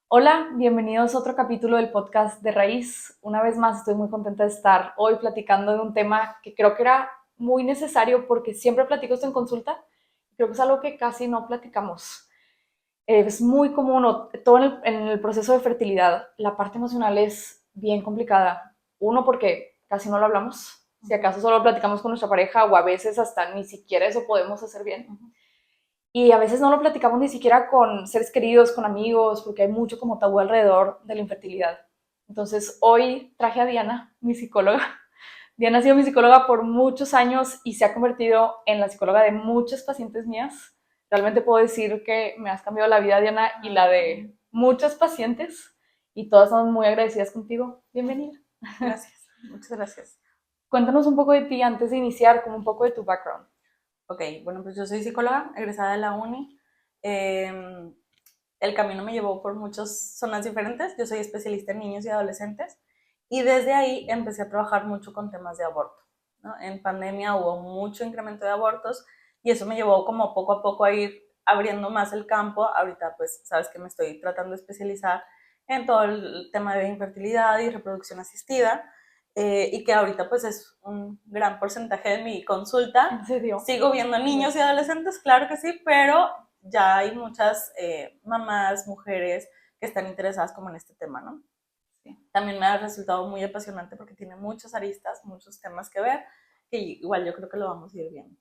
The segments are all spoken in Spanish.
Hola, bienvenidos a otro capítulo del podcast de Raíz. Una vez más estoy muy contenta de estar hoy platicando de un tema que creo que era muy necesario porque siempre platico esto en consulta. Creo que es algo que casi no platicamos. Es muy común, todo en el proceso de fertilidad, la parte emocional es bien complicada. Uno, porque casi no lo hablamos. Si acaso solo platicamos con nuestra pareja o a veces hasta ni siquiera eso podemos hacer bien. Y a veces no lo platicamos ni siquiera con seres queridos, con amigos, porque hay mucho como tabú alrededor de la infertilidad. Entonces, hoy traje a Diana, mi psicóloga. Diana ha sido mi psicóloga por muchos años y se ha convertido en la psicóloga de muchas pacientes mías. Realmente puedo decir que me has cambiado la vida, Diana, y la de muchas pacientes. Y todas son muy agradecidas contigo. Bienvenida. Gracias, muchas gracias. Cuéntanos un poco de ti antes de iniciar, como un poco de tu background. Ok, bueno, pues yo soy psicóloga, egresada de la uni. Eh, el camino me llevó por muchas zonas diferentes. Yo soy especialista en niños y adolescentes y desde ahí empecé a trabajar mucho con temas de aborto, ¿no? En pandemia hubo mucho incremento de abortos y eso me llevó como poco a poco a ir abriendo más el campo. Ahorita pues sabes que me estoy tratando de especializar en todo el tema de infertilidad y reproducción asistida, y que ahorita pues es un gran porcentaje de mi consulta. ¿En serio? Sigo viendo niños y adolescentes, claro que sí, pero ya hay muchas mamás, mujeres que están interesadas como en este tema, ¿no? Sí. También me ha resultado muy apasionante porque tiene muchas aristas, muchos temas que ver, que igual yo creo que lo vamos a ir viendo.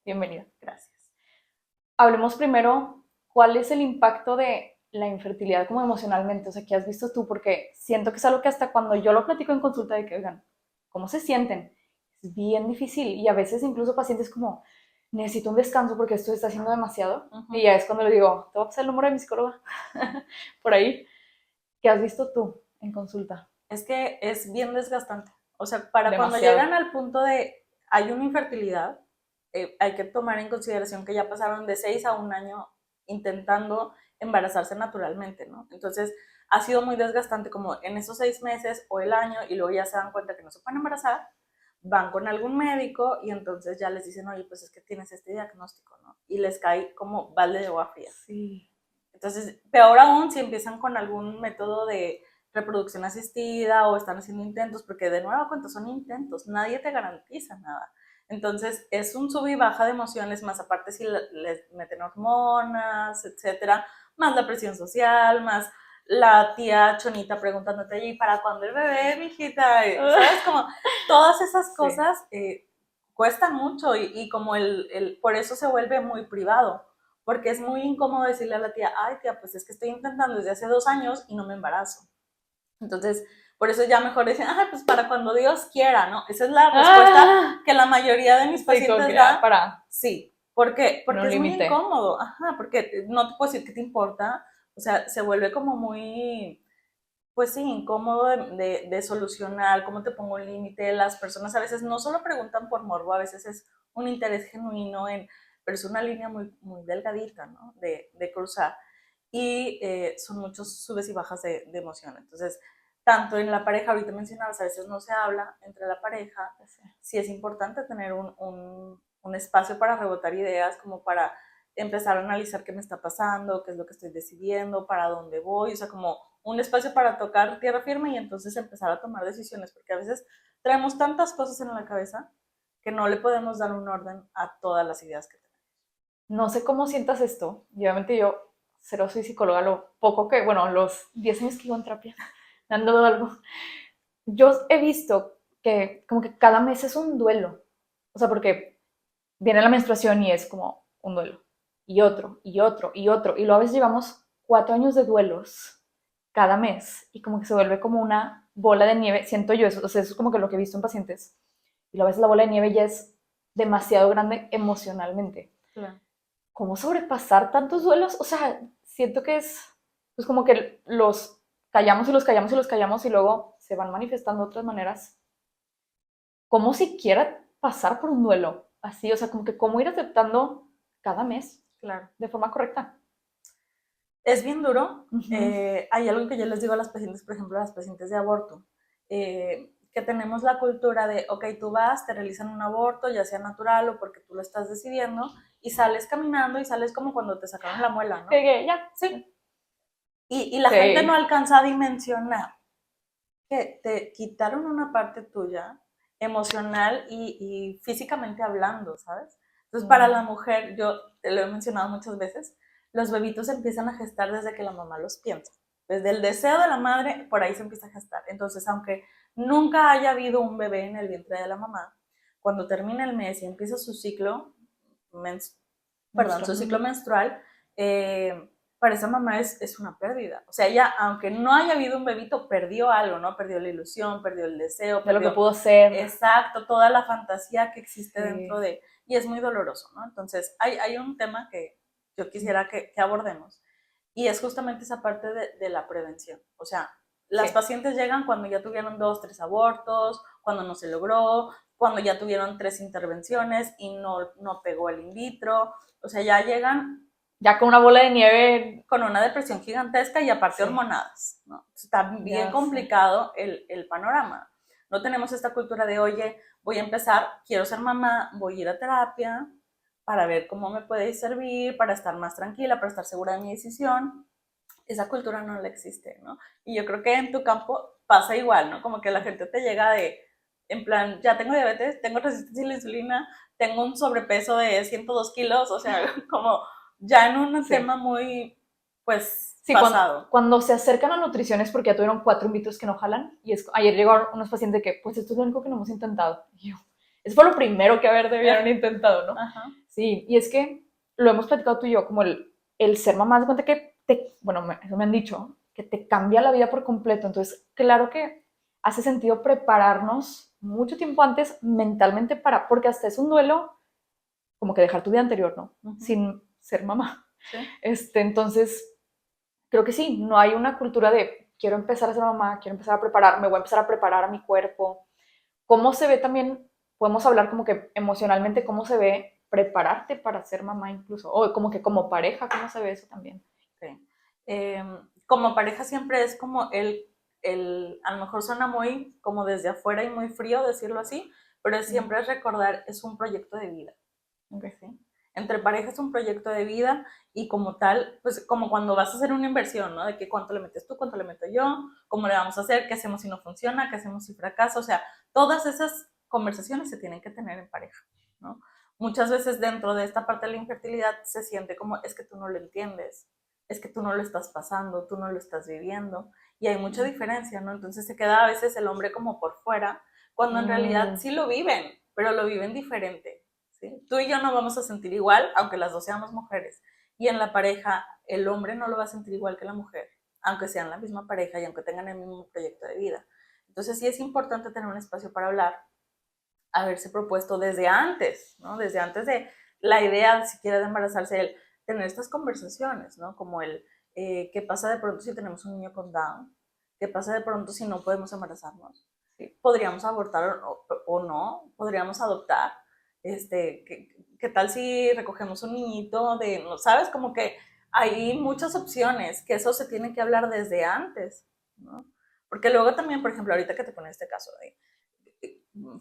Bienvenida. Gracias. Hablemos primero, ¿cuál es el impacto de la infertilidad como emocionalmente? O sea, ¿qué has visto tú? Porque siento que es algo que hasta cuando yo lo platico en consulta de que, oigan, ¿cómo se sienten? Es bien difícil y a veces incluso pacientes como, necesito un descanso porque esto está haciendo demasiado. Uh Y -huh. ya es cuando le digo, te voy a pasar el número de mi psicóloga por ahí. ¿Qué has visto tú en consulta? Es que es bien desgastante. O sea, para cuando Demasiado. llegan al punto de hay una infertilidad, hay que tomar en consideración que ya pasaron de 6 a un año intentando embarazarse naturalmente, ¿no? Entonces, ha sido muy desgastante como en esos 6 meses o el año y luego ya se dan cuenta que no se pueden embarazar, van con algún médico y entonces ya les dicen, oye, pues es que tienes este diagnóstico, ¿no? Y les cae como balde de agua fría. Sí. Entonces, peor aún si empiezan con algún método de reproducción asistida o están haciendo intentos, porque de nuevo cuenta son intentos, nadie te garantiza nada. Entonces, es un sub y baja de emociones, más aparte si les meten hormonas, etcétera, más la presión social, más la tía chonita preguntándote, ¿y para cuándo el bebé, mijita? ¿Sabes? Como todas esas Sí. cosas cuestan mucho y como por eso se vuelve muy privado, porque es muy incómodo decirle a la tía, ay tía, pues es que estoy intentando desde hace 2 años y no me embarazo. Entonces, por eso ya mejor dicen, ay, pues para cuando Dios quiera, ¿no? Esa es la respuesta ¡Ah! que la mayoría de mis Sí, como pacientes que ya da, para sí, porque, poner porque un es muy límite. incómodo, ajá, porque no te puedo decir qué te importa, o sea, se vuelve como muy, pues sí, incómodo de solucionar, cómo te pongo un límite. Las personas a veces no solo preguntan por morbo, a veces es un interés genuino pero es una línea muy, muy delgadita, ¿no? De cruzar. Y son muchos subes y bajas de emoción. Entonces, tanto en la pareja, ahorita mencionabas, a veces no se habla entre la pareja, sí es importante tener un espacio para rebotar ideas, como para empezar a analizar qué me está pasando, qué es lo que estoy decidiendo, para dónde voy, o sea, como un espacio para tocar tierra firme y entonces empezar a tomar decisiones, porque a veces traemos tantas cosas en la cabeza que no le podemos dar un orden a todas las ideas que tenemos. No sé cómo sientas esto. Y obviamente yo cero soy psicóloga, lo poco que, bueno, los 10 años que llevo en terapia, me han dado algo. Yo he visto que como que cada mes es un duelo. O sea, porque viene la menstruación y es como un duelo. Y otro, y otro, y otro. Y luego a veces llevamos 4 años de duelos cada mes. Y como que se vuelve como una bola de nieve. Siento yo eso. O sea, eso es como que lo que he visto en pacientes. Y luego a veces la bola de nieve ya es demasiado grande emocionalmente. Claro. ¿Cómo sobrepasar tantos duelos? O sea, siento que es pues como que los callamos y los callamos y los callamos y luego se van manifestando de otras maneras. ¿Cómo siquiera pasar por un duelo así? O sea, como que cómo ir aceptando cada mes Claro. de forma correcta. Es bien duro. Ujú. Hay algo que yo les digo a las pacientes, por ejemplo, a las pacientes de aborto, que tenemos la cultura de, ok, tú vas, te realizan un aborto, ya sea natural o porque tú lo estás decidiendo, y sales caminando y sales como cuando te sacaron la muela, ¿no? Pegué, ya. Sí. Y la gente no alcanza a dimensionar que te quitaron una parte tuya emocional y físicamente hablando, ¿sabes? Entonces, para la mujer, yo te lo he mencionado muchas veces, los bebitos empiezan a gestar desde que la mamá los piensa. Desde el deseo de la madre, por ahí se empieza a gestar. Entonces, aunque nunca haya habido un bebé en el vientre de la mamá, cuando termina el mes y empieza su ciclo, su ciclo menstrual, para esa mamá es una pérdida. O sea, ella, aunque no haya habido un bebito, perdió algo, ¿no? Perdió la ilusión, perdió el deseo. De lo que pudo ser. Exacto, toda la fantasía que existe dentro de... Y es muy doloroso, ¿no? Entonces, hay un tema que yo quisiera que abordemos. Y es justamente esa parte de la prevención. O sea, las pacientes llegan cuando ya tuvieron 2, 3 abortos, cuando no se logró, cuando ya tuvieron 3 intervenciones y no pegó el in vitro. O sea, ya llegan ya con una bola de nieve, con una depresión gigantesca y aparte hormonadas, ¿no? Está bien complicado el panorama. No tenemos esta cultura de, oye, voy a empezar, quiero ser mamá, voy a ir a terapia para ver cómo me puede servir, para estar más tranquila, para estar segura de mi decisión. Esa cultura no la existe, ¿no? Y yo creo que en tu campo pasa igual, ¿no? Como que la gente te llega de, en plan, ya tengo diabetes, tengo resistencia a la insulina, tengo un sobrepeso de 102 kilos, o sea, como ya en un tema muy, pues, pasado. Cuando se acercan a nutrición es porque ya tuvieron 4 in vitros que no jalan. Y ayer llegaron unos pacientes que, pues esto es lo único que no hemos intentado. Y yo, eso fue lo primero que debieron intentado, ¿no? Ajá. Sí, y es que lo hemos platicado tú y yo, como el ser mamá, de cuenta que eso me han dicho, que te cambia la vida por completo. Entonces, claro que hace sentido prepararnos mucho tiempo antes mentalmente porque hasta es un duelo como que dejar tu vida anterior, ¿no? Sin ser mamá. Sí. Entonces, creo que sí, no hay una cultura de quiero empezar a ser mamá, quiero empezar a prepararme, voy a empezar a preparar a mi cuerpo. ¿Cómo se ve también? Podemos hablar como que emocionalmente, ¿cómo se ve prepararte para ser mamá incluso? O como que como pareja, ¿cómo se ve eso también? Sí. Como pareja siempre es como a lo mejor suena muy como desde afuera y muy frío decirlo así, pero siempre es recordar, es un proyecto de vida. Okay. ¿Sí? Entre pareja es un proyecto de vida y como tal, pues como cuando vas a hacer una inversión, ¿no? De que cuánto le metes tú, cuánto le meto yo, cómo le vamos a hacer, qué hacemos si no funciona, qué hacemos si fracasa, o sea, todas esas conversaciones se tienen que tener en pareja, ¿no? Muchas veces dentro de esta parte de la infertilidad se siente como, es que tú no lo entiendes, es que tú no lo estás pasando, tú no lo estás viviendo, y hay mucha diferencia, ¿no? Entonces se queda a veces el hombre como por fuera, cuando en realidad sí lo viven, pero lo viven diferente. ¿Sí? Tú y yo no vamos a sentir igual, aunque las dos seamos mujeres. Y en la pareja, el hombre no lo va a sentir igual que la mujer, aunque sean la misma pareja y aunque tengan el mismo proyecto de vida. Entonces sí es importante tener un espacio para hablar, haberse propuesto desde antes, ¿no? Desde antes de la idea siquiera de embarazarse, el tener estas conversaciones, ¿no? Como ¿qué pasa de pronto si tenemos un niño con Down? ¿Qué pasa de pronto si no podemos embarazarnos? ¿Sí? ¿Podríamos abortar o no? ¿Podríamos adoptar? ¿Qué tal si recogemos un niñito de, sabes? Como que hay muchas opciones, que eso se tiene que hablar desde antes, ¿no? Porque luego también, por ejemplo, ahorita que te ponen este caso de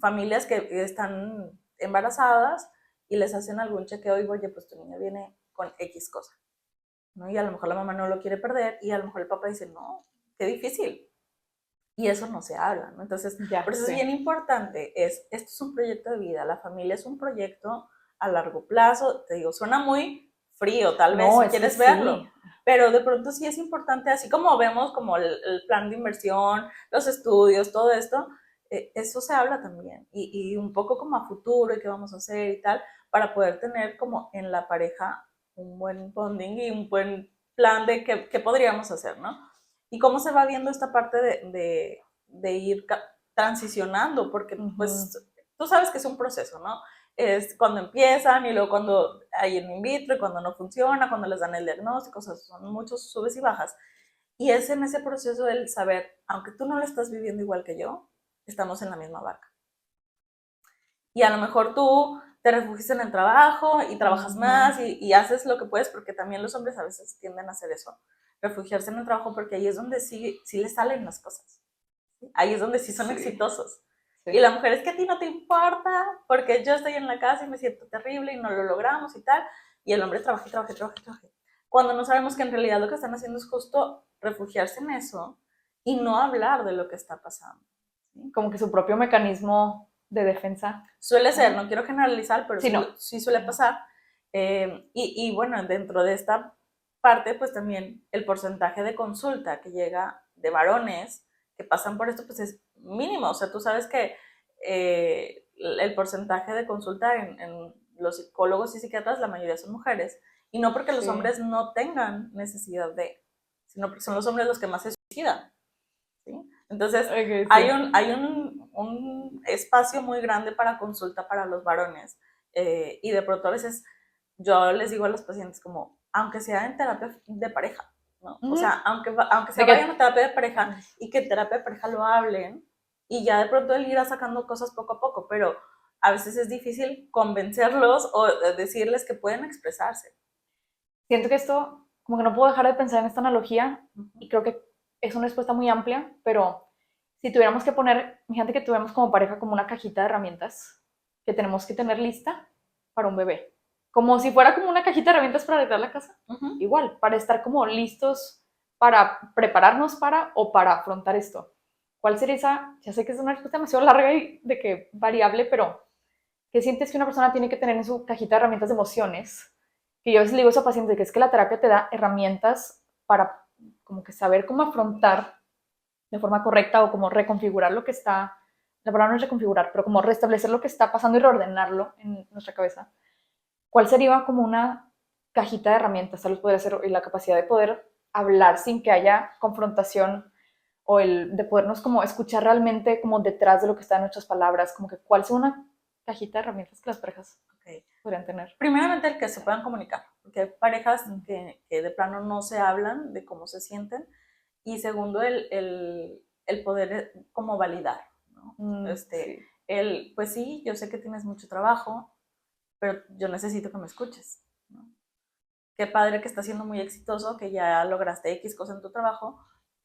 familias que están embarazadas y les hacen algún chequeo y, oye, pues tu niño viene con X cosa, ¿no? Y a lo mejor la mamá no lo quiere perder y a lo mejor el papá dice, no, qué difícil. Y eso no se habla, ¿no? Entonces, por eso es bien importante, esto es un proyecto de vida, la familia es un proyecto a largo plazo, te digo, suena muy frío, tal vez, si quieres verlo, pero de pronto sí es importante, así como vemos como el plan de inversión, los estudios, todo esto, eso se habla también, y un poco como a futuro, y qué vamos a hacer y tal, para poder tener como en la pareja un buen bonding y un buen plan de qué podríamos hacer, ¿no? Y cómo se va viendo esta parte de ir transicionando, porque pues tú sabes que es un proceso, ¿no? Es cuando empiezan y luego cuando hay el in vitro y cuando no funciona, cuando les dan el diagnóstico, o sea, son muchos subes y bajas. Y es en ese proceso el saber, aunque tú no lo estás viviendo igual que yo, estamos en la misma barca. Y a lo mejor tú te refugias en el trabajo y trabajas más y haces lo que puedes, porque también los hombres a veces tienden a hacer eso, refugiarse en el trabajo, porque ahí es donde sí les salen las cosas. Ahí es donde sí son exitosos. Sí. Y la mujer es que a ti no te importa, porque yo estoy en la casa y me siento terrible y no lo logramos y tal. Y el hombre trabaja y trabaja y trabaja y trabaja. Cuando no sabemos que en realidad lo que están haciendo es justo refugiarse en eso y no hablar de lo que está pasando. ¿Sí? Como que su propio mecanismo de defensa. Suele ser, no quiero generalizar, pero sí, no. sí suele pasar. Y bueno, dentro de esta parte, pues también el porcentaje de consulta que llega de varones que pasan por esto, pues es mínimo. O sea, tú sabes que el porcentaje de consulta en los psicólogos y psiquiatras, la mayoría son mujeres. Y no porque los hombres no tengan necesidad de, sino porque son los hombres los que más se suicidan. ¿Sí? Entonces, okay, sí. hay un espacio muy grande para consulta para los varones. Y de pronto a veces yo les digo a los pacientes como, aunque sea en terapia de pareja, ¿no? O sea, aunque se vayan a terapia de pareja y que en terapia de pareja lo hablen y ya de pronto él irá sacando cosas poco a poco, pero a veces es difícil convencerlos o decirles que pueden expresarse. Siento que esto, como que no puedo dejar de pensar en esta analogía y creo que es una respuesta muy amplia, pero si tuviéramos que poner, imagínate que tuviéramos como pareja como una cajita de herramientas que tenemos que tener lista para un bebé. Como si fuera como una cajita de herramientas para arreglar la casa. Igual, para estar como listos para prepararnos para o para afrontar esto. ¿Cuál sería esa? Ya sé que es una respuesta demasiado larga y de que variable, pero ¿qué sientes que una persona tiene que tener en su cajita de herramientas de emociones? Que yo a veces le digo a esa paciente que es que la terapia te da herramientas para como que saber cómo afrontar de forma correcta o como reconfigurar lo que está, la palabra no es reconfigurar, pero como restablecer lo que está pasando y reordenarlo en nuestra cabeza. ¿Cuál sería como una cajita de herramientas? Tal vez podría ser la capacidad de poder hablar sin que haya confrontación o el de podernos como escuchar realmente como detrás de lo que está en nuestras palabras, como que cuál sea una cajita de herramientas que las parejas podrían tener. Primeramente el que se puedan comunicar, porque hay parejas que de plano no se hablan de cómo se sienten, y segundo el poder como validar, ¿no? Sí. Pues sí, yo sé que tienes mucho trabajo, pero yo necesito que me escuches, ¿no? Qué padre que estás siendo muy exitoso, que ya lograste X cosa en tu trabajo,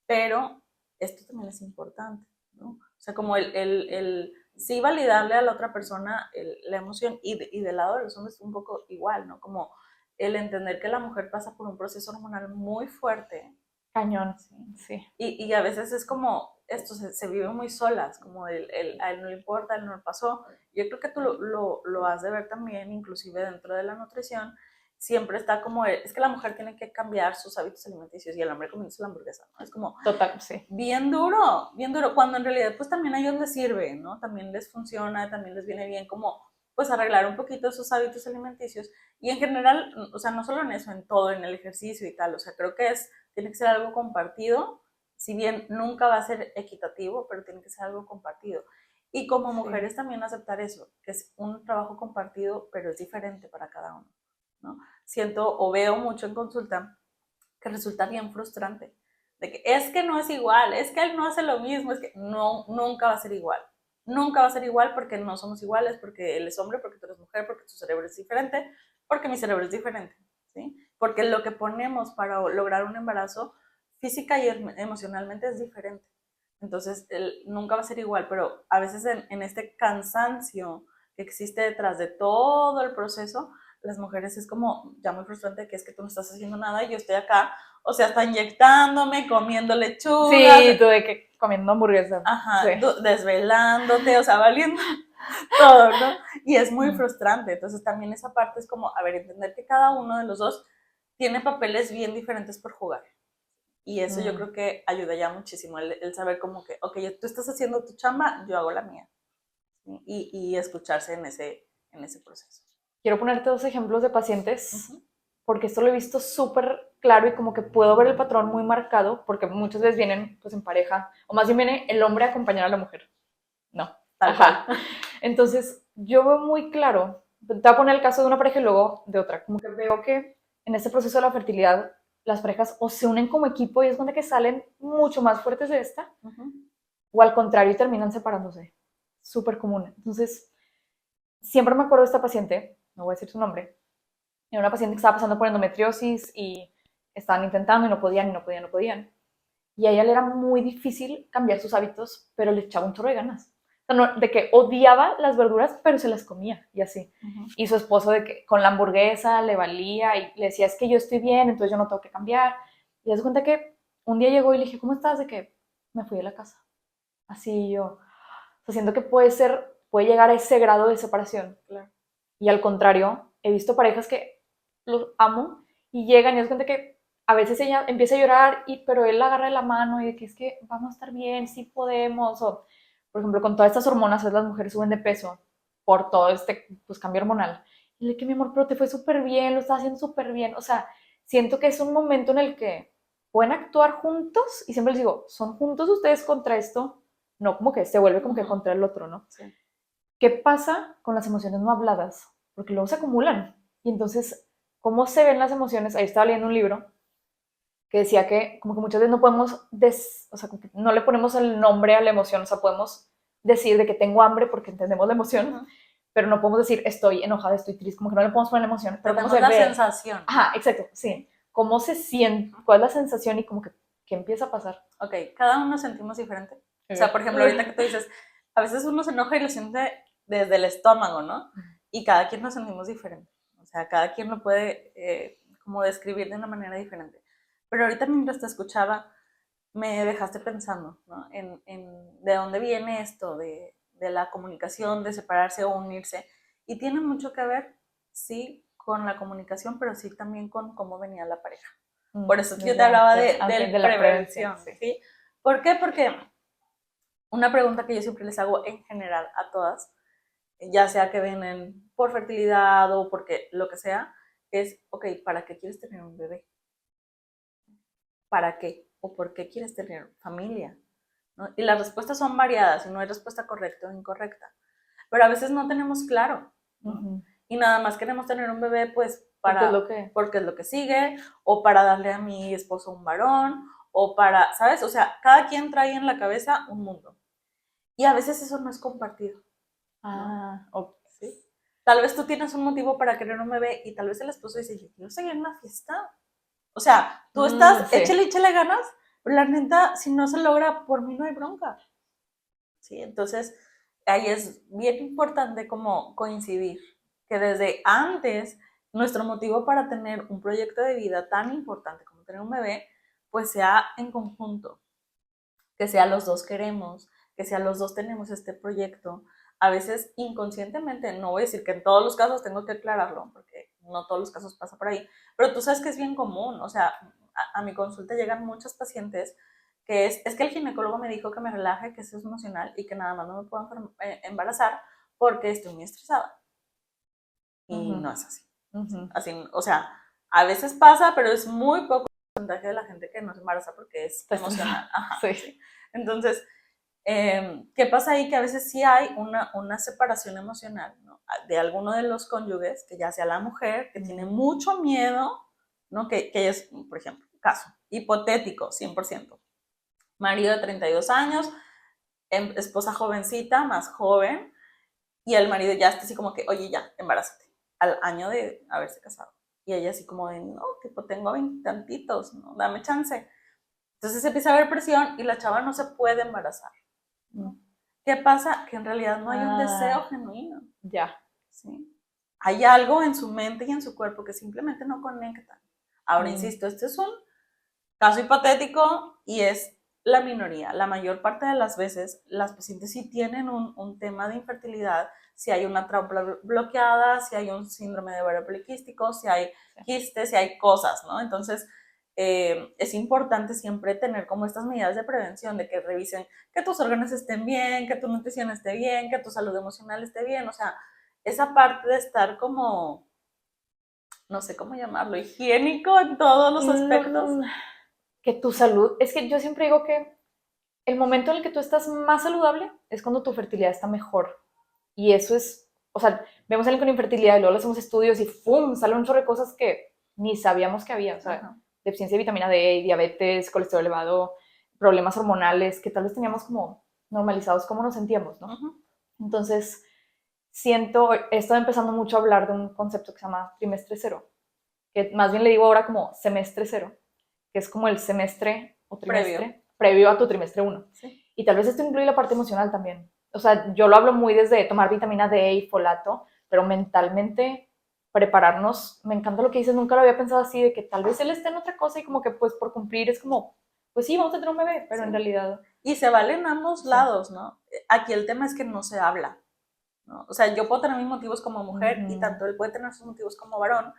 pero esto también es importante, ¿no? O sea, como el sí validarle a la otra persona la emoción, y del lado de los hombres un poco igual, ¿no? Como el entender que la mujer pasa por un proceso hormonal muy fuerte. Cañón, sí. Y a veces es como, esto se vive muy solas, como a él no le importa, a él no le pasó. Yo creo que tú lo has de ver también, inclusive dentro de la nutrición, siempre está como, es que la mujer tiene que cambiar sus hábitos alimenticios y el hombre comienza la hamburguesa, ¿no? Es como, total, sí. Bien duro, cuando en realidad pues también ahí donde sirve, ¿no? También les funciona, también les viene bien como pues arreglar un poquito sus hábitos alimenticios y en general, o sea, no solo en eso, en todo, en el ejercicio y tal, o sea, creo que tiene que ser algo compartido, si bien nunca va a ser equitativo, pero tiene que ser algo compartido. Y como mujeres también aceptar eso, que es un trabajo compartido, pero es diferente para cada uno, ¿no? Siento o veo mucho en consulta que resulta bien frustrante, de que es que no es igual, es que él no hace lo mismo, es que no, nunca va a ser igual. Nunca va a ser igual porque no somos iguales, porque él es hombre, porque tú eres mujer, porque tu cerebro es diferente, porque mi cerebro es diferente, ¿sí? Porque lo que ponemos para lograr un embarazo física y emocionalmente es diferente. Entonces, nunca va a ser igual, pero a veces en este cansancio que existe detrás de todo el proceso, las mujeres es como ya muy frustrante que es que tú no estás haciendo nada y yo estoy acá, o sea, está inyectándome, comiendo lechuga. Sí, tú de que comiendo hamburguesa. Ajá, sí. Desvelándote, o sea, valiendo todo, ¿no? Y es muy frustrante. Entonces también esa parte es como, a ver, entender que cada uno de los dos tiene papeles bien diferentes por jugar. Y eso yo creo que ayuda ya muchísimo, el saber como que, ok, tú estás haciendo tu chamba, yo hago la mía. ¿Sí? Y escucharse en ese proceso. Quiero ponerte 2 ejemplos de pacientes, porque esto lo he visto súper claro y como que puedo ver el patrón muy marcado, porque muchas veces vienen pues en pareja, o más bien viene el hombre a acompañar a la mujer. No. Ajá. Entonces, yo veo muy claro, te voy a poner el caso de una pareja y luego de otra, como que veo que en este proceso de la fertilidad, las parejas o se unen como equipo y es donde que salen mucho más fuertes de esta, o al contrario y terminan separándose. Súper común. Entonces, siempre me acuerdo de esta paciente, no voy a decir su nombre, era una paciente que estaba pasando por endometriosis y estaban intentando y no podían. Y a ella le era muy difícil cambiar sus hábitos, pero le echaba un chorro de ganas. O sea, no, de que odiaba las verduras, pero se las comía y así. Y su esposo de que con la hamburguesa le valía y le decía, es que yo estoy bien, entonces yo no tengo que cambiar. Y se cuenta que un día llegó y le dije, ¿cómo estás? De que me fui de la casa. Así yo, o sea, siento que puede llegar a ese grado de separación. Claro. Y al contrario, he visto parejas que los amo y llegan y es cuenta que a veces ella empieza a llorar, pero él la agarra de la mano y de que es que vamos a estar bien, sí podemos. O, por ejemplo, con todas estas hormonas, las mujeres suben de peso por todo este pues, cambio hormonal. Y le que mi amor, pero te fue súper bien, lo estás haciendo súper bien. O sea, siento que es un momento en el que pueden actuar juntos y siempre les digo, son juntos ustedes contra esto, no como que se vuelve como que contra el otro, ¿no? Sí. ¿Qué pasa con las emociones no habladas? Porque luego se acumulan. Y entonces, ¿cómo se ven las emociones? Ahí estaba leyendo un libro que decía que como que muchas veces no podemos, o sea, como que no le ponemos el nombre a la emoción, o sea, podemos decir de que tengo hambre porque entendemos la emoción, pero no podemos decir estoy enojada, estoy triste, como que no le podemos poner la emoción, pero Tenemos cómo se la ve. sensación. Ajá, exacto, sí. ¿Cómo se siente? ¿Cuál es la sensación y como que qué empieza a pasar? Ok, cada uno sentimos diferente. O sea, por ejemplo, ahorita que tú dices, a veces uno se enoja y lo siente desde el estómago, ¿no? Y cada quien nos sentimos diferente. O sea, cada quien lo puede como describir de una manera diferente. Pero ahorita mientras te escuchaba, me dejaste pensando, ¿no? En de dónde viene esto de la comunicación, de separarse o unirse. Y tiene mucho que ver, sí, con la comunicación, pero sí también con cómo venía la pareja. Por eso yo te hablaba de la prevención, ¿sí? ¿Sí? ¿Por qué? Porque una pregunta que yo siempre les hago en general a todas, ya sea que vienen por fertilidad o porque lo que sea, es, ok, ¿para qué quieres tener un bebé? ¿Para qué? ¿O por qué quieres tener familia? ¿No? Y las respuestas son variadas y no hay respuesta correcta o incorrecta. Pero a veces no tenemos claro, ¿no? Y nada más queremos tener un bebé pues porque es lo que sigue, o para darle a mi esposo un varón, o para, ¿sabes? O sea, cada quien trae en la cabeza un mundo. Y a veces eso no es compartido. ¿no? Okay. ¿Sí? Tal vez tú tienes un motivo para querer un bebé y tal vez el esposo dice, yo quiero seguir en una fiesta. O sea, tú estás, sí. échale ganas, pero la neta, si no se logra, por mí no hay bronca. ¿Sí? Entonces, ahí es bien importante como coincidir, que desde antes nuestro motivo para tener un proyecto de vida tan importante como tener un bebé, pues sea en conjunto, que sea los dos queremos, que sea los dos tenemos este proyecto. A veces inconscientemente, no voy a decir que en todos los casos tengo que aclararlo, porque no todos los casos pasa por ahí, pero tú sabes que es bien común, o sea, a mi consulta llegan muchas pacientes que es que el ginecólogo me dijo que me relaje, que eso es emocional y que nada más no me puedo embarazar porque estoy muy estresada. Y no es así. Así, o sea, a veces pasa, pero es muy poco el porcentaje de la gente que no se embaraza porque es emocional. Ajá, sí. Sí. Entonces, ¿qué pasa ahí? Que a veces sí hay una separación emocional, ¿no? De alguno de los cónyuges, que ya sea la mujer, que tiene mucho miedo, ¿no? Que es, por ejemplo, caso hipotético, 100%. Marido de 32 años, esposa jovencita, más joven, y el marido ya está así como que, oye, ya, embarázate, al año de haberse casado. Y ella así como de, no, tipo, tengo 20 tantitos, ¿no? Dame chance. Entonces empieza a haber presión y la chava no se puede embarazar. ¿No? ¿Qué pasa? Que en realidad no hay un deseo genuino. Ya. ¿Sí? Hay algo en su mente y en su cuerpo que simplemente no conectan. Ahora, insisto, este es un caso hipotético y es la minoría. La mayor parte de las veces las pacientes sí tienen un tema de infertilidad, si hay una trompa bloqueada, si hay un síndrome de ovario poliquístico, si hay quistes, si hay cosas, ¿no? Entonces, es importante siempre tener como estas medidas de prevención, de que revisen que tus órganos estén bien, que tu nutrición esté bien, que tu salud emocional esté bien, o sea, esa parte de estar como, no sé cómo llamarlo, higiénico en todos los aspectos. Que tu salud, es que yo siempre digo que el momento en el que tú estás más saludable es cuando tu fertilidad está mejor. Y eso es, o sea, vemos a alguien con infertilidad y luego le hacemos estudios y ¡fum! Salen un chorro de cosas que ni sabíamos que había. O sea, deficiencia de vitamina D, diabetes, colesterol elevado, problemas hormonales que tal vez teníamos como normalizados cómo nos sentíamos, ¿no? Entonces, he estado empezando mucho a hablar de un concepto que se llama trimestre cero, que más bien le digo ahora como semestre cero, que es como el semestre o trimestre previo a tu trimestre 1. Sí. Y tal vez esto incluye la parte emocional también. O sea, yo lo hablo muy desde tomar vitamina D y folato, pero mentalmente prepararnos, me encanta lo que dices, nunca lo había pensado así, de que tal vez él esté en otra cosa y como que pues por cumplir es como pues sí, vamos a tener un bebé, pero Sí. en realidad... Y se vale en ambos lados, ¿no? Aquí el tema es que no se habla, ¿no? O sea, yo puedo tener mis motivos como mujer y tanto él puede tener sus motivos como varón,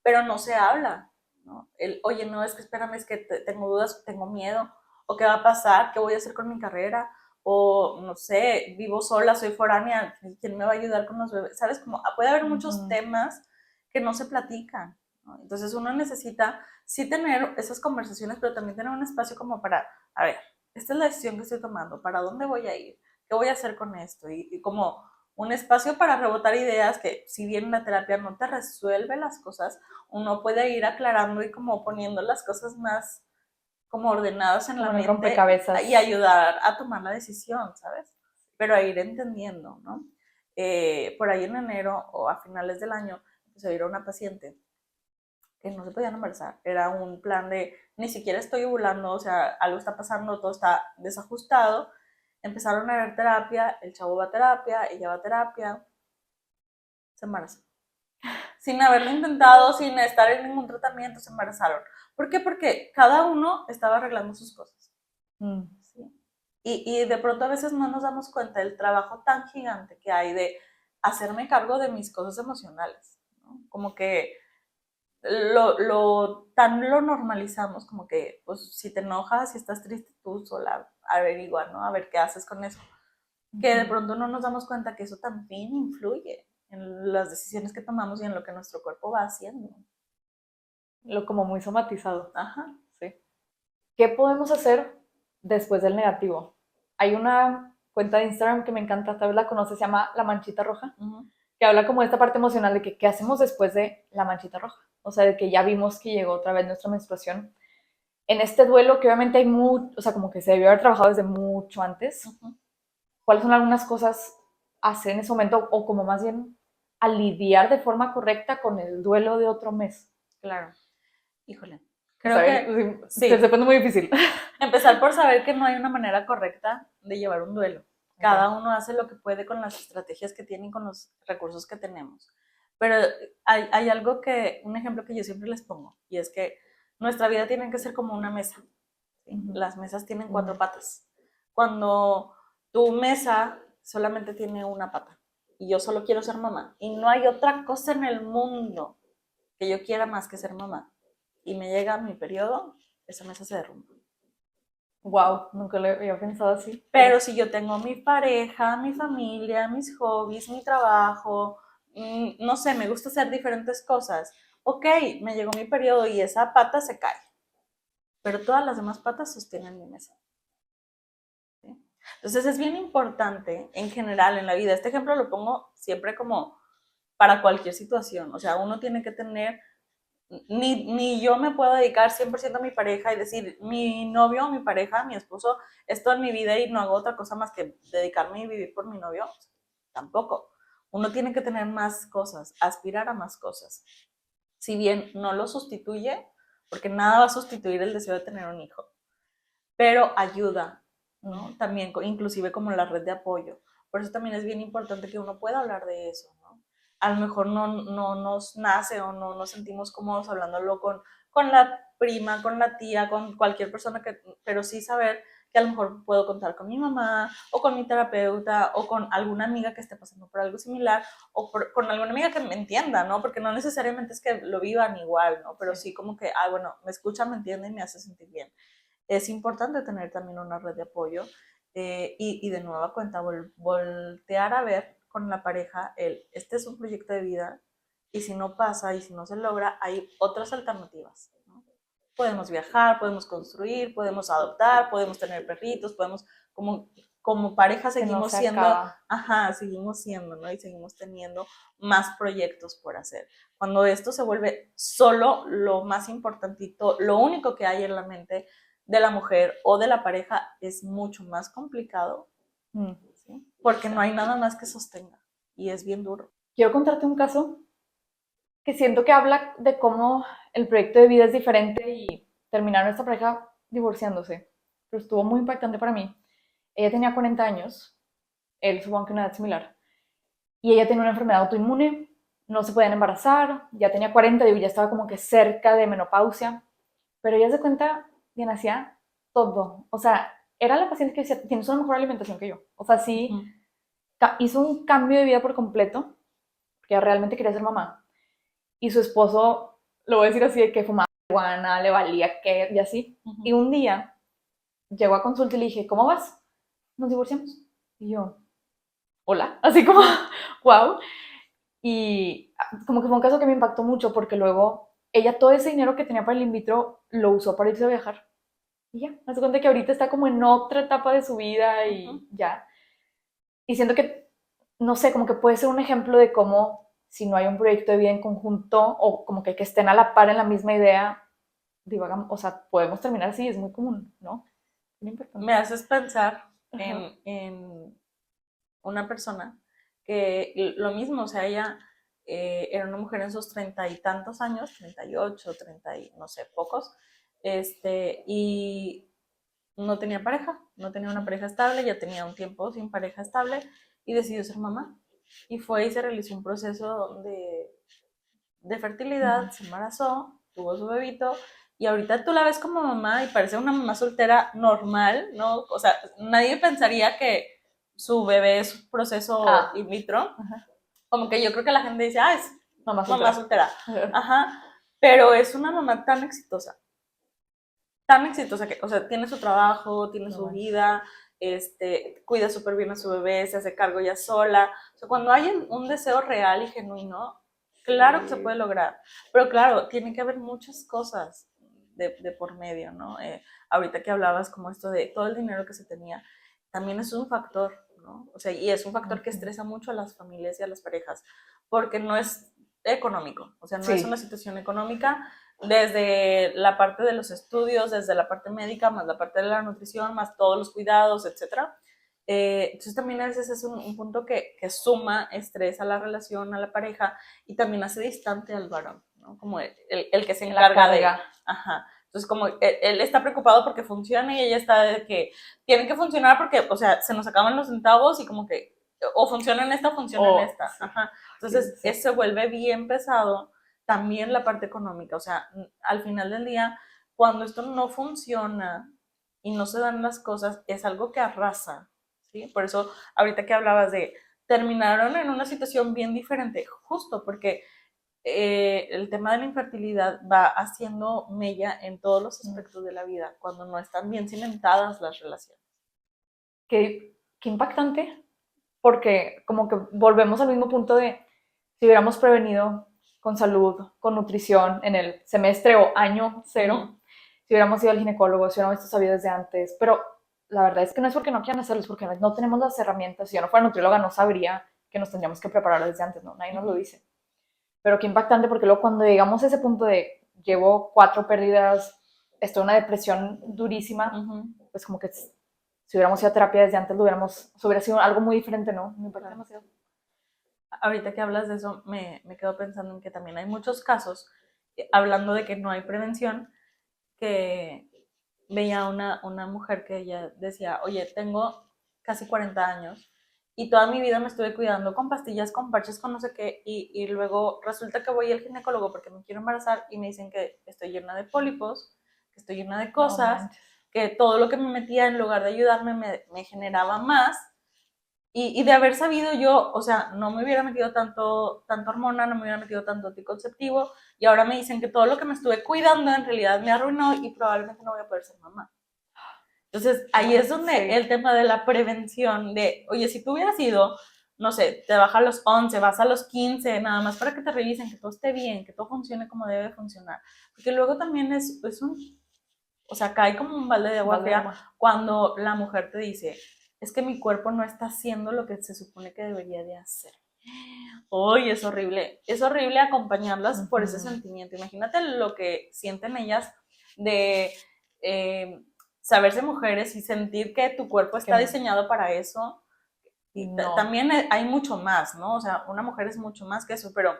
pero no se habla, ¿no? Oye, no, es que espérame, es que tengo dudas, tengo miedo, o qué va a pasar, qué voy a hacer con mi carrera, o no sé, vivo sola, soy foránea, ¿quién me va a ayudar con los bebés? ¿Sabes? Como puede haber muchos temas que no se platican, ¿no? Entonces uno necesita sí tener esas conversaciones, pero también tener un espacio como para, a ver, esta es la decisión que estoy tomando, ¿para dónde voy a ir? ¿Qué voy a hacer con esto? Y como un espacio para rebotar ideas que si bien la terapia no te resuelve las cosas, uno puede ir aclarando y como poniendo las cosas más como ordenadas en como la en el mente rompecabezas. y ayudar a tomar la decisión, ¿sabes? Pero a ir entendiendo, ¿no? Por ahí en enero o a finales del año empecé a ir a una paciente que no se podían embarazar. Era un plan de ni siquiera estoy ovulando, o sea, algo está pasando, todo está desajustado. Empezaron a ver terapia, el chavo va a terapia, ella va a terapia, se embarazó. Sin haberlo intentado, sin estar en ningún tratamiento, se embarazaron. ¿Por qué? Porque cada uno estaba arreglando sus cosas. ¿Sí? Y de pronto a veces no nos damos cuenta del trabajo tan gigante que hay de hacerme cargo de mis cosas emocionales, ¿no? Como que lo normalizamos, como que, pues, si te enojas, si estás triste, tú sola averigua, ¿no? A ver qué haces con eso. Que de pronto no nos damos cuenta que eso también influye en las decisiones que tomamos y en lo que nuestro cuerpo va haciendo. Lo como muy somatizado. Ajá. Sí. ¿Qué podemos hacer después del negativo? Hay una cuenta de Instagram que me encanta, tal vez la conoces, se llama La Manchita Roja, que habla como de esta parte emocional de que qué hacemos después de la manchita roja. O sea, de que ya vimos que llegó otra vez nuestra menstruación. En este duelo, que obviamente hay mucho, o sea, como que se debió haber trabajado desde mucho antes, ¿cuáles son algunas cosas a hacer en ese momento? O como más bien a lidiar de forma correcta con el duelo de otro mes. Claro. Híjole. Creo que sí. Se pone muy difícil. Empezar por saber que no hay una manera correcta de llevar un duelo. Cada uno hace lo que puede con las estrategias que tiene y con los recursos que tenemos. Pero hay algo que, un ejemplo que yo siempre les pongo, y es que nuestra vida tiene que ser como una mesa. ¿Sí? Las mesas tienen 4 patas. Cuando tu mesa solamente tiene una pata, y yo solo quiero ser mamá, y no hay otra cosa en el mundo que yo quiera más que ser mamá, y me llega mi periodo, esa mesa se derrumba. Wow, nunca lo había pensado así. Pero si yo tengo mi pareja, mi familia, mis hobbies, mi trabajo, no sé, me gusta hacer diferentes cosas. Ok, me llegó mi periodo y esa pata se cae, pero todas las demás patas sostienen mi mesa. ¿Sí? Entonces es bien importante en general en la vida. Este ejemplo lo pongo siempre como para cualquier situación. O sea, uno tiene que tener ni yo me puedo dedicar 100% a mi pareja y decir, mi novio, mi pareja, mi esposo, es toda mi vida y no hago otra cosa más que dedicarme y vivir por mi novio. Tampoco. Uno tiene que tener más cosas, aspirar a más cosas. Si bien no lo sustituye, porque nada va a sustituir el deseo de tener un hijo, pero ayuda, ¿no? También, inclusive como la red de apoyo. Por eso también es bien importante que uno pueda hablar de eso, ¿no? A lo mejor no nos nace o no nos sentimos cómodos hablándolo con la prima, con la tía, con cualquier persona, pero sí saber que a lo mejor puedo contar con mi mamá o con mi terapeuta o con alguna amiga que esté pasando por algo similar o con alguna amiga que me entienda, ¿no? Porque no necesariamente es que lo vivan igual, ¿no? Pero sí como que, bueno, me escucha, me entiende y me hace sentir bien. Es importante tener también una red de apoyo y de nueva cuenta voltear a ver con la pareja este es un proyecto de vida y si no pasa y si no se logra, hay otras alternativas, ¿no? Podemos viajar, podemos construir, podemos adoptar, podemos tener perritos, podemos, como pareja seguimos siendo, seguimos siendo, ¿no? Y seguimos teniendo más proyectos por hacer. Cuando esto se vuelve solo lo más importantito, lo único que hay en la mente de la mujer o de la pareja es mucho más complicado, ¿sí? Porque no hay nada más que sostenga y es bien duro. Quiero contarte un caso que siento que habla de cómo el proyecto de vida es diferente y terminar nuestra pareja divorciándose. Pero estuvo muy impactante para mí. Ella tenía 40 años, él supongo que una edad similar, y ella tenía una enfermedad autoinmune, no se podían embarazar, ya tenía 40, digo, ya estaba como que cerca de menopausia, pero ella se cuenta que nacía todo. O sea, era la paciente que decía, tienes una mejor alimentación que yo. O sea, sí, hizo un cambio de vida por completo, porque realmente quería ser mamá. Y su esposo, lo voy a decir así, de que fumaba marihuana, le valía que, y así. Y un día llegó a consulta y le dije, ¿cómo vas? Nos divorciamos. Y yo, hola, así como, wow. Y como que fue un caso que me impactó mucho porque luego ella todo ese dinero que tenía para el in vitro lo usó para irse a viajar. Y ya, me hace cuenta que ahorita está como en otra etapa de su vida y ya. Y siento que, no sé, como que puede ser un ejemplo de cómo si no hay un proyecto de vida en conjunto o como que estén a la par en la misma idea, divagan, o sea, podemos terminar así, es muy común, ¿no? Muy Me importante. haces pensar Ajá. en una persona que lo mismo, o sea, ella era una mujer en sus 30 y tantos años, 38, 30 y no sé, pocos, y no tenía pareja, no tenía una pareja estable, ya tenía un tiempo sin pareja estable y decidió ser mamá. Y fue y se realizó un proceso de fertilidad, se embarazó, tuvo su bebito y ahorita tú la ves como mamá y parece una mamá soltera normal, ¿no? O sea, nadie pensaría que su bebé es un proceso Ah, in vitro. ajá. Como que yo creo que la gente dice, ah, es Mamá mamá soltera. soltera. Ajá. Pero es una mamá tan exitosa que, o sea, tiene su trabajo, tiene No su manches. vida, cuida súper bien a su bebé, se hace cargo ya sola. O sea, cuando hay un deseo real y genuino, claro que se puede lograr. Pero claro, tiene que haber muchas cosas de por medio, ¿no? Ahorita que hablabas como esto de todo el dinero que se tenía, también es un factor, ¿no? O sea, y es un factor que estresa mucho a las familias y a las parejas, porque no es económico, o sea, no es una Sí, situación económica desde la parte de los estudios, desde la parte médica, más la parte de la nutrición, más todos los cuidados, etcétera. Entonces también a veces es un punto que suma estrés a la relación, a la pareja, y también hace distante al varón, ¿no? Como el que se la encarga de... carga. Ajá. Entonces como él está preocupado porque funcione y ella está de que tiene que funcionar porque, o sea, se nos acaban los centavos y como que o funciona en esta o funciona en esta. Sí. Ajá. Qué Entonces, denso. se vuelve bien pesado también la parte económica. O sea, al final del día, cuando esto no funciona y no se dan las cosas, es algo que arrasa, ¿sí? Por eso, ahorita que hablabas de, terminaron en una situación bien diferente, justo porque el tema de la infertilidad va haciendo mella en todos los aspectos de la vida, cuando no están bien cimentadas las relaciones. Qué impactante, porque como que volvemos al mismo punto de si hubiéramos prevenido con salud, con nutrición en el semestre o año Uh cero, -huh. si hubiéramos ido al ginecólogo, si hubiéramos sabido desde antes, pero la verdad es que no es porque no quieran hacerlo, es porque no tenemos las herramientas. Si yo no fuera nutrióloga no sabría que nos tendríamos que preparar desde antes, no, nadie Uh nos lo -huh. dice. Pero qué impactante porque luego cuando llegamos a ese punto de llevo 4 pérdidas, estoy en una depresión Uh durísima, -huh. pues como que si hubiéramos ido a terapia desde antes, hubiera sido algo muy diferente, ¿no? Me impacta Claro. demasiado. Ahorita que hablas de eso, me quedo pensando en que también hay muchos casos, hablando de que no hay prevención, que veía una mujer que ella decía, oye, tengo casi 40 años y toda mi vida me estuve cuidando con pastillas, con parches, con no sé qué, y luego resulta que voy al ginecólogo porque me quiero embarazar y me dicen que estoy llena de pólipos, que estoy llena de No cosas, manches. que todo lo que me metía en lugar de ayudarme me generaba más. Y de haber sabido yo, o sea, no me hubiera metido tanto hormona, no me hubiera metido tanto anticonceptivo, y ahora me dicen que todo lo que me estuve cuidando en realidad me arruinó y probablemente no voy a poder ser mamá. Entonces, ahí es donde Sí. el tema de la prevención, de, oye, si tú hubieras ido, no sé, te bajas a los 11, vas a los 15, nada más para que te revisen, que todo esté bien, que todo funcione como debe funcionar. Porque luego también es o sea, cae como un balde de agua Balde de fría agua. cuando la mujer te dice, es que mi cuerpo no está haciendo lo que se supone que debería de hacer. Uy, es horrible acompañarlas por ese Ujú. sentimiento. Imagínate lo que sienten ellas de eh, saberse mujeres y sentir que tu cuerpo está Que diseñado para eso. Y no. también hay mucho más, ¿no? O sea, una mujer es mucho más que eso, pero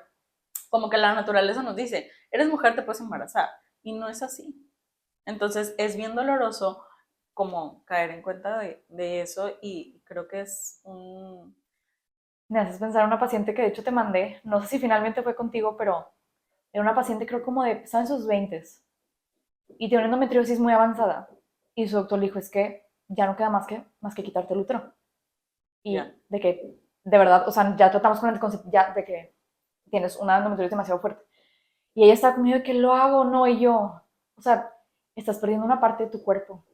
como que la naturaleza nos dice, eres mujer, te puedes embarazar. Y no es así. Entonces es bien doloroso como caer en cuenta de eso y creo que es un... Me haces pensar en una paciente que de hecho te mandé, no sé si finalmente fue contigo, pero era una paciente creo como de, estaba en sus 20 y tiene una endometriosis muy avanzada. y su doctor le dijo, es que ya no queda más que quitarte el útero. Y de que, de verdad, o sea, ya tratamos con el concepto ya de que tienes una endometriosis demasiado fuerte. Y ella estaba conmigo de que lo hago, no, y yo, o sea, estás perdiendo una parte de tu cuerpo.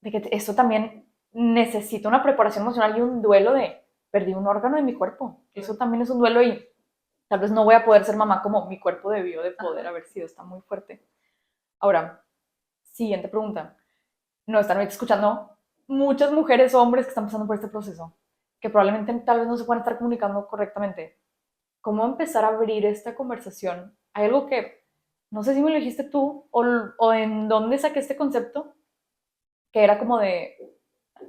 De que esto también necesita una preparación emocional y un duelo de, perdí un órgano de mi cuerpo. Eso también es un duelo y tal vez no voy a poder ser mamá como mi cuerpo debió de poder haber sido, está muy fuerte. Ahora, siguiente pregunta. No están escuchando muchas mujeres o hombres que están pasando por este proceso, que probablemente tal vez no se puedan estar comunicando correctamente. ¿Cómo empezar a abrir esta conversación? Hay algo que, no sé si me lo dijiste tú o en dónde saqué este concepto, que era como de,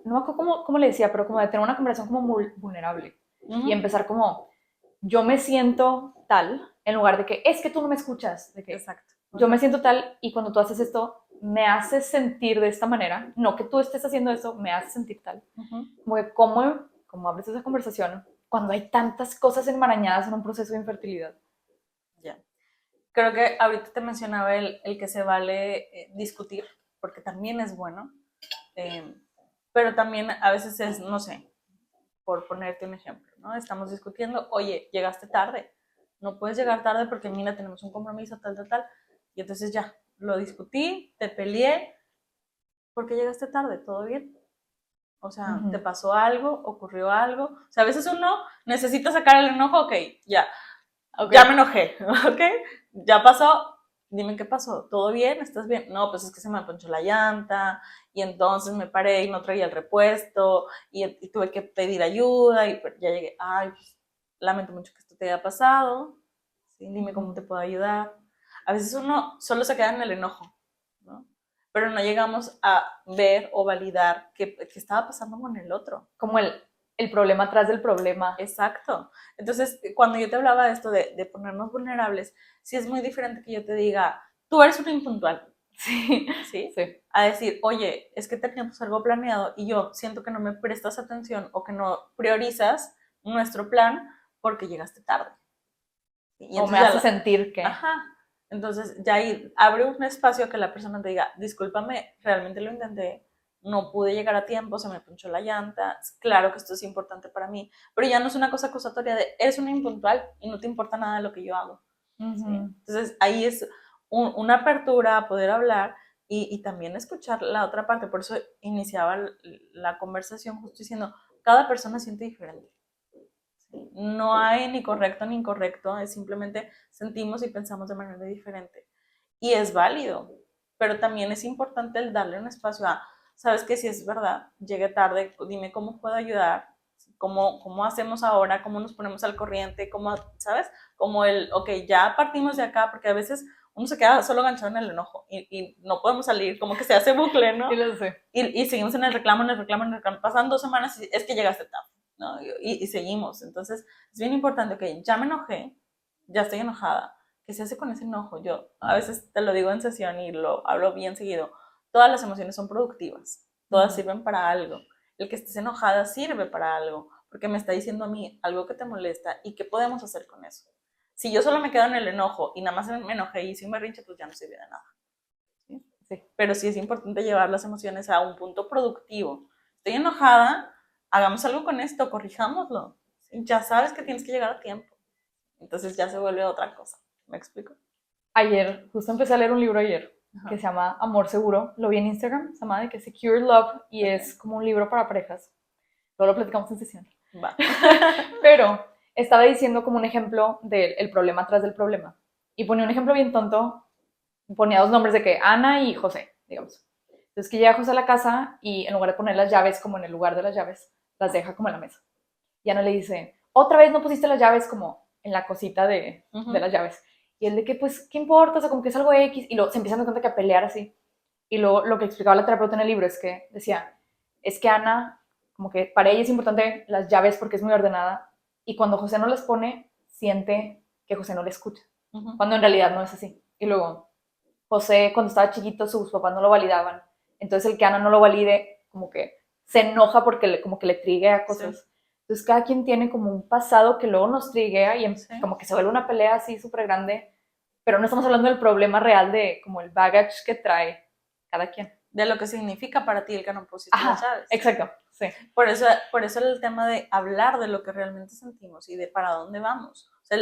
no me acuerdo cómo le decía, pero como de tener una conversación como muy vulnerable y empezar como, yo me siento tal, en lugar de que, es que tú no me escuchas, de que Exacto. Yo me siento tal y cuando tú haces esto, me haces sentir de esta manera, no que tú estés haciendo eso, me hace sentir tal. Como que cómo abres esa conversación cuando hay tantas cosas enmarañadas en un proceso de infertilidad. Ya. Creo que ahorita te mencionaba el que se vale discutir, porque también es bueno, pero también a veces es, no sé, por ponerte un ejemplo, ¿no? Estamos discutiendo, oye, llegaste tarde, no puedes llegar tarde porque mira, tenemos un compromiso, tal, y entonces ya, lo discutí, te peleé, ¿por qué llegaste tarde? ¿Todo bien? O sea, ¿te pasó algo? ¿Ocurrió algo? O sea, a veces uno necesita sacar el enojo, ok, ya me enojé, ok, ya pasó, dime qué pasó, ¿todo bien? ¿Estás bien? No, pues es que se me ponchó la llanta y entonces me paré y no traía el repuesto y tuve que pedir ayuda y ya llegué, ay, pues, lamento mucho que esto te haya pasado, ¿sí? Dime cómo te puedo ayudar. A veces uno solo se queda en el enojo, ¿no? Pero no llegamos a ver o validar qué estaba pasando con el otro. Como el problema atrás del problema. Exacto. Entonces, cuando yo te hablaba de esto de ponernos vulnerables, sí es muy diferente que yo te diga, tú eres un impuntual. Sí, ¿Sí? sí. A decir, oye, es que teníamos algo planeado y yo siento que no me prestas atención o que no priorizas nuestro plan porque llegaste tarde. Y O me entonces hace sentir que... ajá. Entonces ya ahí abre un espacio que la persona te diga, discúlpame, realmente lo intenté, no pude llegar a tiempo, se me ponchó la llanta, claro que esto es importante para mí, pero ya no es una cosa acusatoria de, eres una impuntual y no te importa nada de lo que yo hago. ¿Sí? Entonces ahí es una apertura a poder hablar y también escuchar la otra parte, por eso iniciaba la conversación justo diciendo, cada persona siente diferente. No hay ni correcto ni incorrecto, es simplemente sentimos y pensamos de manera diferente. Y es válido, pero también es importante el darle un espacio a, sabes que si es verdad, llegué tarde, dime cómo puedo ayudar, cómo hacemos ahora, cómo nos ponemos al corriente, cómo, ¿sabes? Como ok, ya partimos de acá, porque a veces uno se queda solo enganchado en el enojo y no podemos salir, como que se hace bucle, ¿no? Sí, lo sé. Y seguimos en el reclamo, pasan 2 semanas y es que llegaste tarde. ¿No? Y seguimos. Entonces, es bien importante, ok, ya me enojé, ya estoy enojada. ¿Qué se hace con ese enojo? Yo a veces te lo digo en sesión y lo hablo bien seguido. Todas las emociones son productivas, todas sirven para algo. El que estés enojada sirve para algo, porque me está diciendo a mí algo que te molesta y qué podemos hacer con eso. Si yo solo me quedo en el enojo y nada más me enojé y hice un berrinche, pues ya no sirve de nada. ¿Sí? Sí. Pero sí es importante llevar las emociones a un punto productivo. Estoy enojada, hagamos algo con esto, corrijámoslo. Ya sabes que tienes que llegar a tiempo. Entonces ya se vuelve otra cosa. ¿Me explico? Ayer, justo empecé a leer un libro ayer que se llama Amor Seguro. Lo vi en Instagram, se llama de que Secure Love y es como un libro para parejas. Luego lo platicamos en sesión. Va. Pero estaba diciendo como un ejemplo del problema atrás del problema. Y ponía un ejemplo bien tonto. Ponía 2 nombres de que Ana y José, digamos. Entonces que llega José a la casa y en lugar de poner las llaves como en el lugar de las llaves, las deja como en la mesa. Y Ana le dice, otra vez no pusiste las llaves como en la cosita de las llaves. Y él de que, pues, ¿qué importa? O sea, como que es algo X. Y luego se empiezan a dar cuenta que a pelear así. Y luego lo que explicaba la terapeuta en el libro es que decía, es que Ana, como que para ella es importante las llaves porque es muy ordenada. Y cuando José no las pone, siente que José no le escucha. Cuando en realidad no es así. Y luego, José, cuando estaba chiquito, sus papás no lo validaban. Entonces el que Ana no lo valide, como que se enoja porque como que le triguea cosas. Sí. Entonces cada quien tiene como un pasado que luego nos triguea y como que se vuelve una pelea así súper grande, pero no estamos hablando del problema real de como el baggage que trae cada quien. de lo que significa para ti el que no pusiste las llaves. Exacto, sí. Por eso el tema de hablar de lo que realmente sentimos y de para dónde vamos. O sea,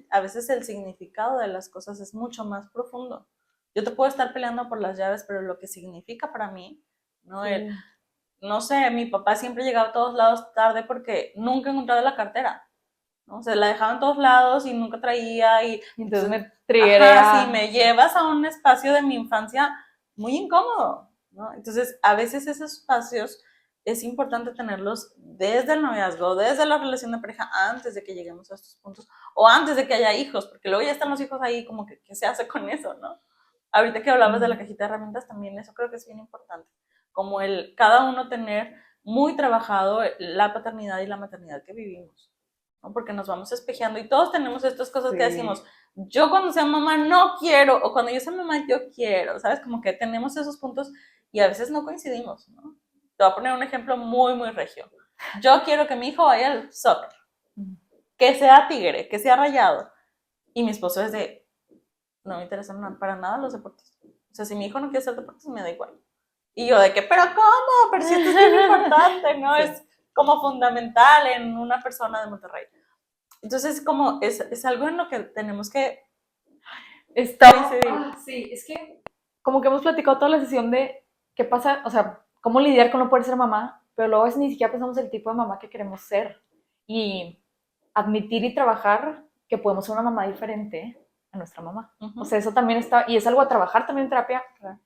a veces el significado de las cosas es mucho más profundo. Yo te puedo estar peleando por las llaves, pero lo que significa para mí, ¿no? Sí. No sé, mi papá siempre llegaba a todos lados tarde porque nunca encontraba la cartera, ¿no? O sea, la dejaba en todos lados y nunca traía y entonces me triguea. sí, me llevas a un espacio de mi infancia muy incómodo, ¿no? Entonces, a veces esos espacios es importante tenerlos desde el noviazgo, desde la relación de pareja, antes de que lleguemos a estos puntos, o antes de que haya hijos, porque luego ya están los hijos ahí, como que ¿qué se hace con eso, no? Ahorita que hablabas de la cajita de herramientas, también eso creo que es bien importante, como el cada uno tener muy trabajado la paternidad y la maternidad que vivimos, ¿no? Porque nos vamos espejeando y todos tenemos estas cosas que decimos, yo cuando sea mamá no quiero, o cuando yo sea mamá yo quiero, ¿sabes? Como que tenemos esos puntos y a veces no coincidimos, ¿no? Te voy a poner un ejemplo muy, muy regio. Yo quiero que mi hijo vaya al soccer, que sea tigre, que sea rayado. Y mi esposo es de, no me interesan para nada los deportes. O sea, si mi hijo no quiere hacer deportes, me da igual. Y yo de que, pero ¿cómo? Pero si esto es bien importante, ¿no? Sí. Es como fundamental en una persona de Monterrey. Entonces, como es algo en lo que tenemos que coincidir. Sí, es que como que hemos platicado toda la sesión de qué pasa, o sea, cómo lidiar con no poder ser mamá, pero luego a veces ni siquiera pensamos el tipo de mamá que queremos ser. Y admitir y trabajar que podemos ser una mamá diferente a nuestra mamá. O sea, eso también está, y es algo a trabajar también en terapia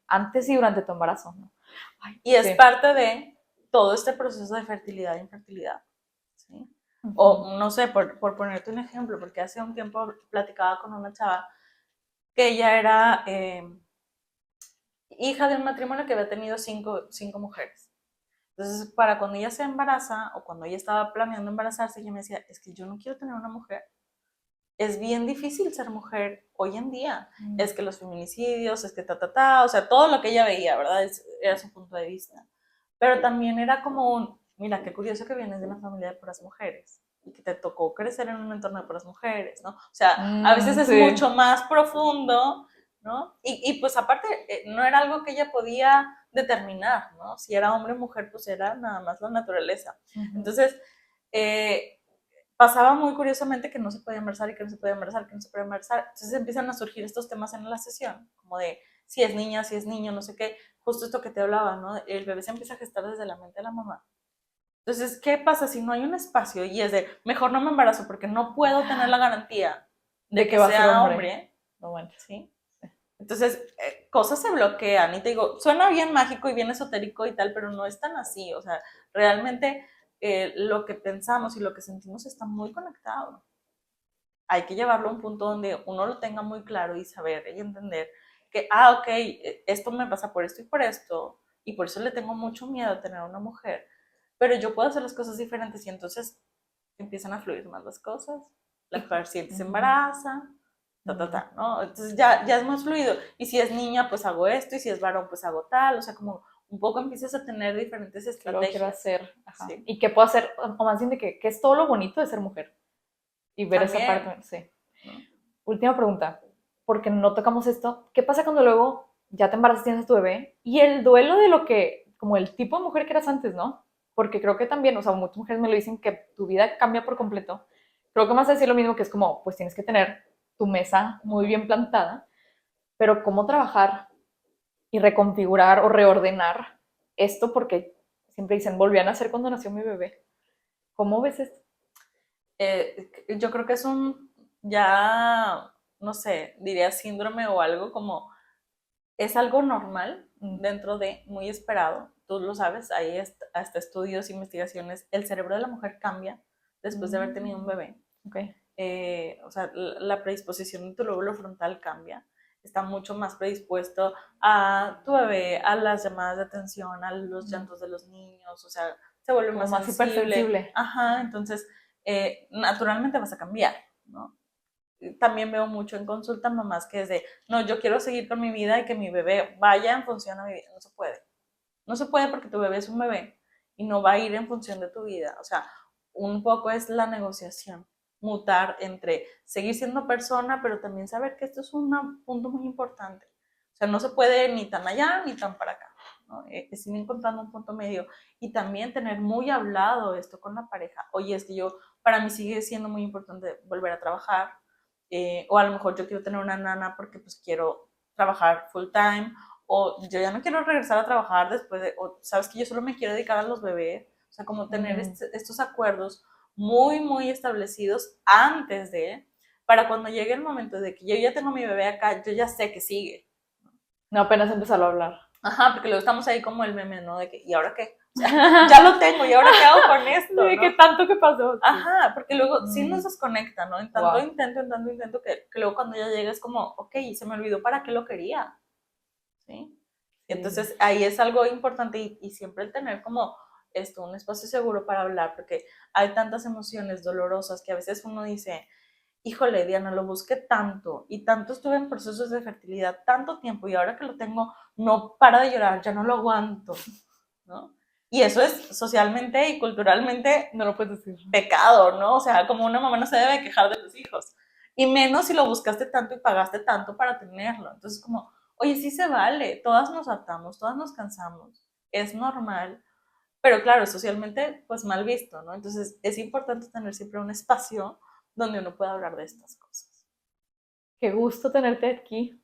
antes y durante tu embarazo, ¿no? Ay, y es parte de todo este proceso de fertilidad e infertilidad, ¿sí? O no sé, por ponerte un ejemplo, porque hace un tiempo platicaba con una chava que ella era hija de un matrimonio que había tenido cinco mujeres. Entonces, para cuando ella se embaraza o cuando ella estaba planeando embarazarse, ella me decía, es que yo no quiero tener una mujer. Es bien difícil ser mujer hoy en día. Es que los feminicidios, es que o sea, todo lo que ella veía, ¿verdad? Era su punto de vista. Pero también era como un, mira, qué curioso que vienes de una familia de puras mujeres y que te tocó crecer en un entorno de puras mujeres, ¿no? O sea, a veces es mucho más profundo, ¿no? Y pues aparte, no era algo que ella podía determinar, ¿no? Si era hombre o mujer, pues era nada más la naturaleza. Entonces, pasaba muy curiosamente que no se podía embarazar y que no se podía embarazar, que no se podía embarazar. Entonces empiezan a surgir estos temas en la sesión, como de si es niña, si es niño, no sé qué, justo esto que te hablaba, ¿no? El bebé se empieza a gestar desde la mente de la mamá. Entonces, ¿qué pasa si no hay un espacio y es de, mejor no me embarazo porque no puedo tener la garantía de que sea hombre? No, bueno. ¿Sí? Entonces, cosas se bloquean y te digo, suena bien mágico y bien esotérico y tal, pero no es tan así, o sea, realmente lo que pensamos y lo que sentimos está muy conectado. Hay que llevarlo a un punto donde uno lo tenga muy claro y saber y entender que, ok, esto me pasa por esto y por eso le tengo mucho miedo a tener una mujer, pero yo puedo hacer las cosas diferentes y entonces empiezan a fluir más las cosas, la paciente se embaraza, ¿no? Entonces ya es más fluido. Y si es niña, pues hago esto, y si es varón, pues hago tal, o sea, como un poco empiezas a tener diferentes estrategias. ¿Qué quiero hacer? Ajá. Sí. Y qué puedo hacer, o más bien de que es todo lo bonito de ser mujer. Y ver también esa parte, sí. ¿No? Última pregunta, porque no tocamos esto. ¿Qué pasa cuando luego ya te embarazas, tienes a tu bebé? Y el duelo de lo que, como el tipo de mujer que eras antes, ¿no? Porque creo que también, o sea, muchas mujeres me lo dicen que tu vida cambia por completo. Creo que más a decir lo mismo, que es como, pues tienes que tener tu mesa muy bien plantada, pero cómo trabajar y reconfigurar o reordenar esto, porque siempre dicen, volví a nacer cuando nació mi bebé. ¿Cómo ves esto? Yo creo que es ya, no sé, diría síndrome o algo como, es algo normal dentro de, muy esperado, tú lo sabes, hay hasta estudios, investigaciones, el cerebro de la mujer cambia después de haber tenido un bebé. Okay. O sea, la predisposición de tu lóbulo frontal cambia, está mucho más predispuesto a tu bebé, a las llamadas de atención, a los llantos de los niños, o sea, se vuelve más sensible. Ajá, entonces, naturalmente vas a cambiar, ¿no? También veo mucho en consulta mamás que es de, no, yo quiero seguir con mi vida y que mi bebé vaya en función a mi vida. No se puede. No se puede porque tu bebé es un bebé y no va a ir en función de tu vida. O sea, un poco es la negociación, mutar entre seguir siendo persona, pero también saber que esto es un punto muy importante. O sea, no se puede ni tan allá ni tan para acá. ¿no? Es ir encontrando un punto medio y también tener muy hablado esto con la pareja. Oye, es que para mí sigue siendo muy importante volver a trabajar, o a lo mejor yo quiero tener una nana porque pues quiero trabajar full time, o yo ya no quiero regresar a trabajar después o sabes que yo solo me quiero dedicar a los bebés, o sea, como tener estos acuerdos muy, muy establecidos antes para cuando llegue el momento de que yo ya tengo mi bebé acá, yo ya sé que sigue. No apenas empezarlo a hablar. Ajá, porque luego estamos ahí como el meme, ¿no? De que, ¿y ahora qué? O sea, ya lo tengo, ¿y ahora qué hago con esto? ¿no? ¿Qué tanto que pasó? Ajá, porque luego sí nos desconecta, ¿no? En tanto Wow. intento, que luego cuando ya llega es como, ok, se me olvidó para qué lo quería, ¿sí? Entonces ahí es algo importante y siempre el tener como un espacio seguro para hablar, porque hay tantas emociones dolorosas que a veces uno dice, híjole, Diana, lo busqué tanto y tanto estuve en procesos de fertilidad tanto tiempo y ahora que lo tengo no para de llorar, ya no lo aguanto, ¿no? Y eso es socialmente y culturalmente no lo puedes decir. Pecado, ¿no? O sea, como una mamá no se debe quejar de los hijos. Y menos si lo buscaste tanto y pagaste tanto para tenerlo. Entonces, como, oye, sí se vale, todas nos hartamos, todas nos cansamos, es normal, pero claro, socialmente, pues mal visto, ¿no? Entonces, es importante tener siempre un espacio donde uno pueda hablar de estas cosas. Qué gusto tenerte aquí.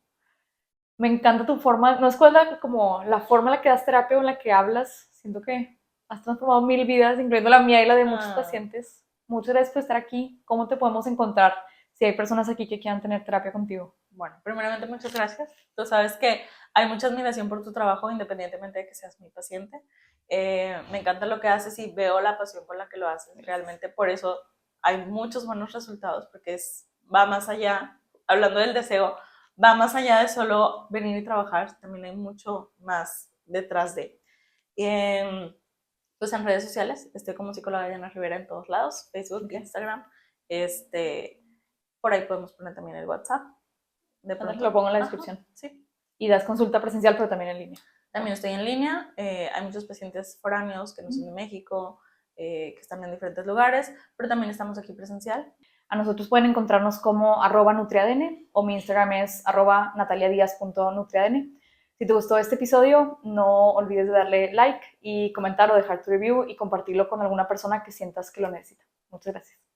Me encanta tu forma, no es cuál como la forma en la que das terapia o en la que hablas. Siento que has transformado 1000 vidas, incluyendo la mía y la de muchos pacientes. Muchas gracias por estar aquí. ¿Cómo te podemos encontrar si hay personas aquí que quieran tener terapia contigo? Bueno, primeramente muchas gracias. Tú sabes que hay mucha admiración por tu trabajo, independientemente de que seas mi paciente. Me encanta lo que haces y veo la pasión con la que lo haces. Realmente por eso hay muchos buenos resultados, porque va más allá, hablando del deseo, va más allá de solo venir y trabajar, también hay mucho más detrás de. Pues en redes sociales, estoy como psicóloga Diana Rivera en todos lados, Facebook, Instagram, por ahí podemos poner también el WhatsApp. De pronto. Lo pongo en la descripción. Ajá, sí. Y das consulta presencial, pero también en línea. También estoy en línea. Hay muchos pacientes foráneos que no son de México, que están en diferentes lugares, pero también estamos aquí presencial. A nosotros pueden encontrarnos como @nutriadn o mi Instagram es @nataliadiaz.nutriadn. Si te gustó este episodio, no olvides de darle like y comentar o dejar tu review y compartirlo con alguna persona que sientas que lo necesita. Muchas gracias.